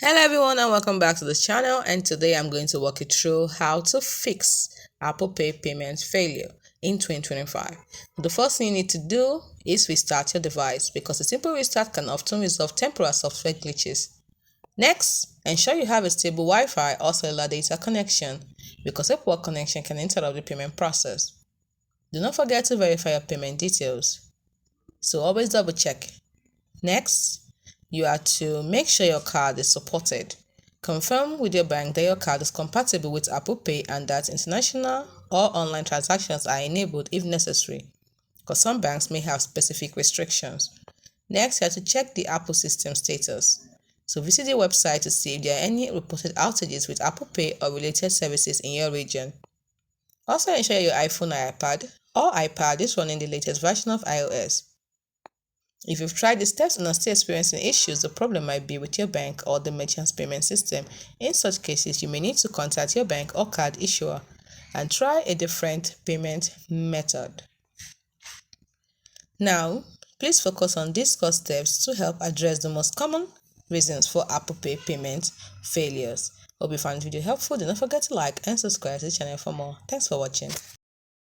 Hello everyone and welcome back to this channel, and today I'm going to walk you through how to fix Apple Pay payment failure in 2025. The first thing you need to do is restart your device, because a simple restart can often resolve temporary software glitches. Next, ensure you have a stable Wi-Fi or cellular data connection, because a poor connection can interrupt the payment process. Do not forget to verify your payment details, so always double check. Next, you are to make sure your card is supported. Confirm with your bank that your card is compatible with Apple Pay and that international or online transactions are enabled if necessary, because some banks may have specific restrictions. Next, you have to check the Apple system status. So visit the website to see if there are any reported outages with Apple Pay or related services in your region. Also, ensure your iPhone or iPad is running the latest version of iOS. If you've tried the steps and are still experiencing issues, the problem might be with your bank or the merchant's payment system. In such cases, you may need to contact your bank or card issuer and try a different payment method. Now, please focus on these core steps to help address the most common reasons for Apple Pay payment failures. Hope you found the video helpful. Do not forget to like and subscribe to the channel for more. Thanks for watching.